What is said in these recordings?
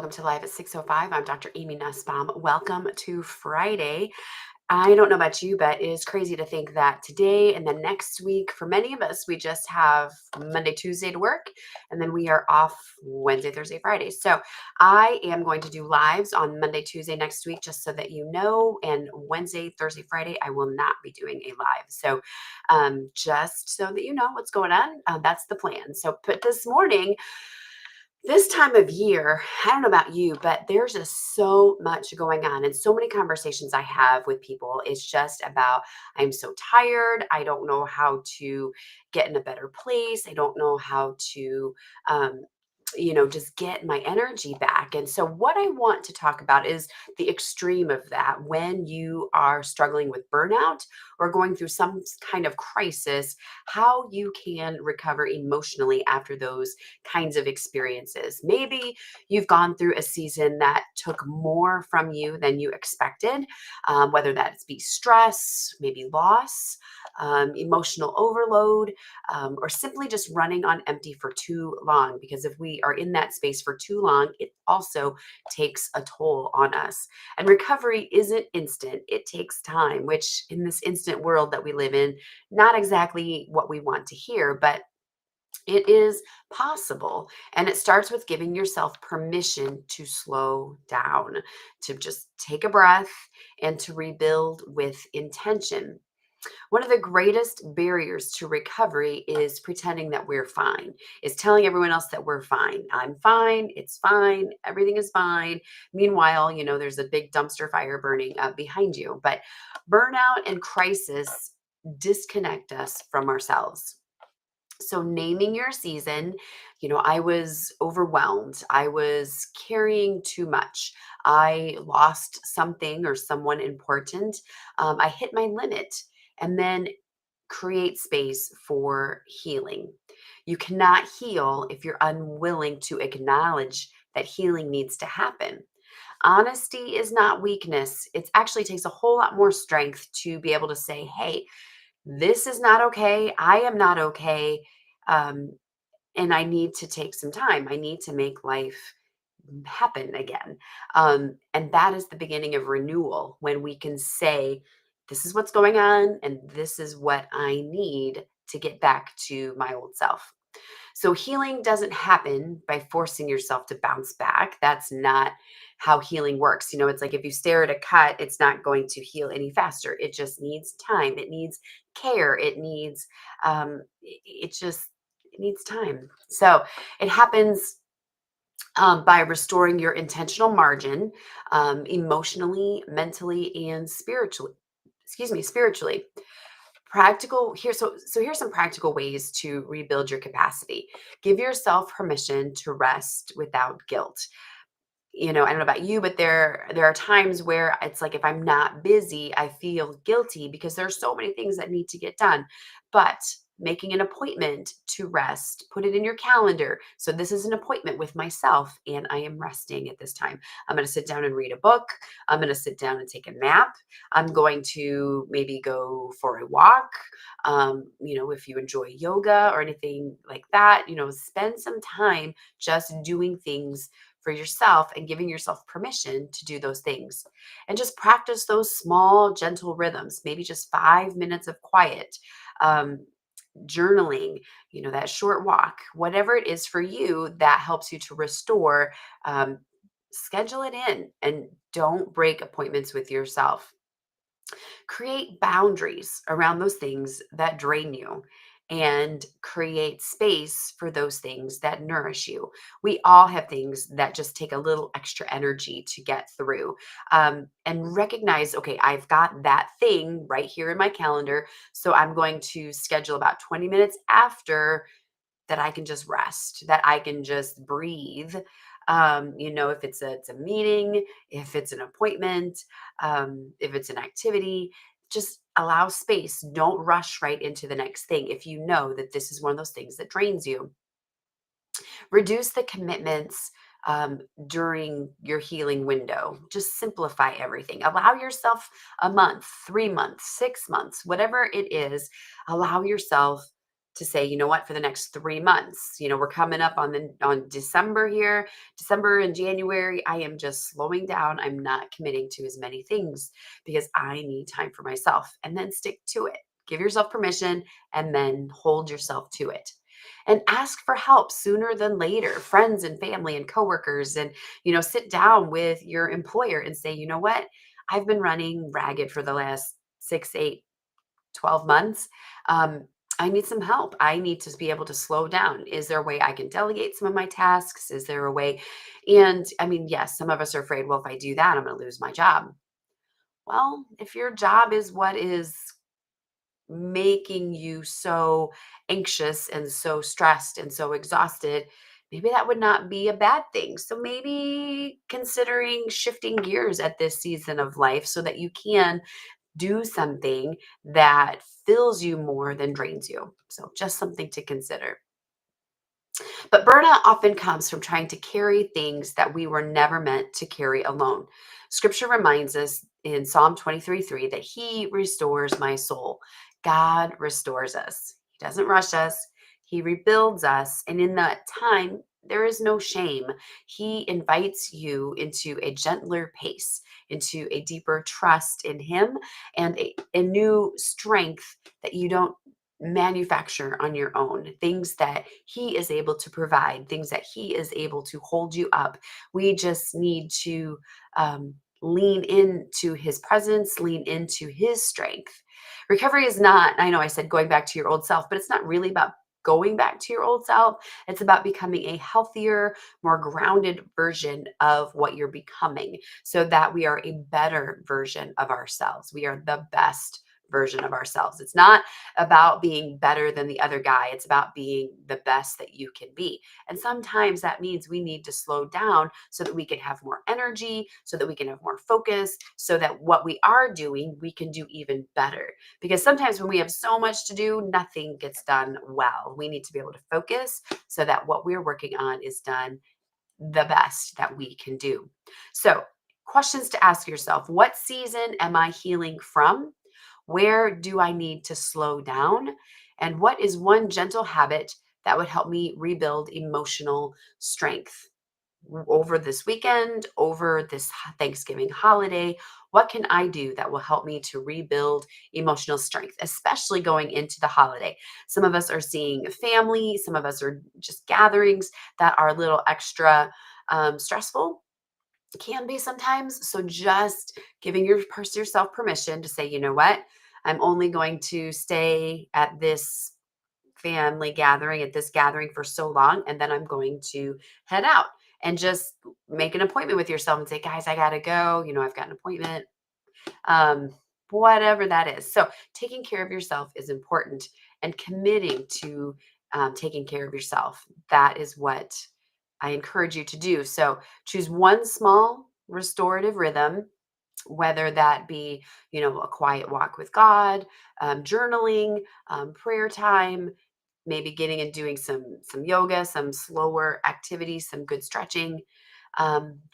welcome to Live at 6:05. I'm Dr. Amy Nussbaum. Welcome to Friday. I don't know about you, but it is crazy to think that today and then next week, for many of us, we just have Monday, Tuesday to work, and then we are off Wednesday, Thursday, Friday. So I am going to do lives on Monday, Tuesday next week, just so that you know. And Wednesday, Thursday, Friday, I will not be doing a live. So just so that you know what's going on, that's the plan. So put this morning. This time of year, I don't know about you, but there's just so much going on and so many conversations I have with people. It's just about, I'm so tired. I don't know how to get in a better place. I don't know how to, um, just get my energy back. And so, what I want to talk about is the extreme of that when you are struggling with burnout or going through some kind of crisis, how you can recover emotionally after those kinds of experiences. Maybe you've gone through a season that took more from you than you expected, whether that's be stress, maybe loss, emotional overload, or simply just running on empty for too long. Because if we are in that space for too long, it also takes a toll on us. And recovery isn't instant, it takes time, which in this instant world that we live in, not exactly what we want to hear, but it is possible. And it starts with giving yourself permission to slow down, to just take a breath, and to rebuild with intention. One of the greatest barriers to recovery is pretending that we're fine, is telling everyone else that we're fine. I'm fine. It's fine. Everything is fine. Meanwhile, there's a big dumpster fire burning up behind you. But burnout and crisis disconnect us from ourselves. So naming your season, I was overwhelmed. I was carrying too much. I lost something or someone important. I hit my limit. And then create space for healing. You cannot heal if you're unwilling to acknowledge that healing needs to happen. Honesty is not weakness. It actually takes a whole lot more strength to be able to say, hey, this is not okay. I am not okay. Um, and I need to take some time. I need to make life happen again. And that is the beginning of renewal when we can say, this is what's going on, and this is what I need to get back to my old self. So healing doesn't happen by forcing yourself to bounce back. That's not how healing works. It's like if you stare at a cut, it's not going to heal any faster. It just needs time. It needs care. It needs, it needs time. So it happens by restoring your intentional margin, emotionally, mentally, and spiritually. Excuse me, spiritually. Practical here. So here's some practical ways to rebuild your capacity. Give yourself permission to rest without guilt. I don't know about you, but there are times where it's like if I'm not busy, I feel guilty because there's so many things that need to get done. But making an appointment to rest, put it in your calendar. So this is an appointment with myself and I am resting at this time. I'm going to sit down and read a book. I'm going to sit down and take a nap. I'm going to maybe go for a walk. If you enjoy yoga or anything like that, spend some time just doing things for yourself and giving yourself permission to do those things. And just practice those small, gentle rhythms, maybe just 5 minutes of quiet, journaling, that short walk, whatever it is for you that helps you to restore. Schedule it in and don't break appointments with yourself. Create boundaries around those things that drain you and create space for those things that nourish you. We all have things that just take a little extra energy to get through. And recognize, okay, I've got that thing right here in my calendar. So I'm going to schedule about 20 minutes after that I can just rest, that I can just breathe. If it's a meeting, if it's an appointment, if it's an activity, just allow space. Don't rush right into the next thing if you know that this is one of those things that drains you. Reduce the commitments during your healing window. Just simplify everything. Allow yourself a month, 3 months, 6 months, whatever it is. Allow yourself to say, you know what, for the next 3 months, we're coming up on December here, December and January, I am just slowing down. I'm not committing to as many things because I need time for myself, and then stick to it. Give yourself permission and then hold yourself to it. And ask for help sooner than later, friends and family and coworkers, and sit down with your employer and say, you know what, I've been running ragged for the last 6, 8, 12 months. Um, I need some help. I need to be able to slow down. Is there a way I can delegate some of my tasks? Is there a way? And I mean, yes, some of us are afraid, well, if I do that, I'm going to lose my job. Well, if your job is what is making you so anxious and so stressed and so exhausted, maybe that would not be a bad thing. So maybe considering shifting gears at this season of life so that you can do something that fills you more than drains you. So just something to consider. But burnout often comes from trying to carry things that we were never meant to carry alone. Scripture reminds us in Psalm 23:3 that He restores my soul. God restores us, He doesn't rush us, He rebuilds us. And in that time, there is no shame. He invites you into a gentler pace, into a deeper trust in Him, and a new strength that you don't manufacture on your own, things that He is able to provide, things that He is able to hold you up. We just need to lean into His presence, lean into His strength. Recovery is not, I know I said going back to your old self, but it's not really about going back to your old self. It's about becoming a healthier, more grounded version of what you're becoming so that we are a better version of ourselves. We are the best version of ourselves. It's not about being better than the other guy. It's about being the best that you can be. And sometimes that means we need to slow down so that we can have more energy, so that we can have more focus, so that what we are doing, we can do even better. Because sometimes when we have so much to do, nothing gets done well. We need to be able to focus so that what we're working on is done the best that we can do. So, questions to ask yourself: what season am I healing from? Where do I need to slow down? And what is one gentle habit that would help me rebuild emotional strength over this weekend, over this Thanksgiving holiday? What can I do that will help me to rebuild emotional strength, especially going into the holiday? Some of us are seeing family, some of us are just gatherings that are a little extra stressful. Can be sometimes. So just giving yourself permission to say, you know what, I'm only going to stay at this family gathering, at this gathering for so long, and then I'm going to head out. And just make an appointment with yourself and say, guys, I gotta go. I've got an appointment. Um, Whatever that is. So taking care of yourself is important, and committing to taking care of yourself. That is what I encourage you to do. So choose one small restorative rhythm, whether that be, a quiet walk with God, journaling, prayer time, maybe getting and doing some yoga, some slower activities, some good stretching.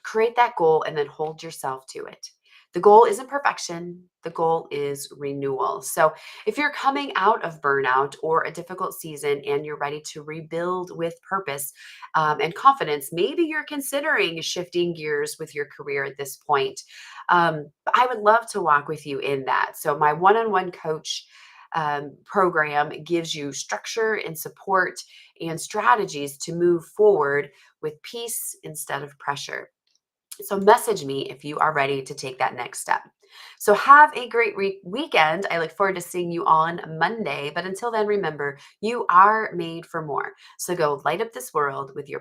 Create that goal and then hold yourself to it. The goal isn't perfection. The goal is renewal. So if you're coming out of burnout or a difficult season and you're ready to rebuild with purpose and confidence, maybe you're considering shifting gears with your career at this point. But I would love to walk with you in that. So my one-on-one coach program gives you structure and support and strategies to move forward with peace instead of pressure. So message me if you are ready to take that next step. So have a great weekend. I look forward to seeing you on Monday. But until then, remember, you are made for more. So go light up this world with your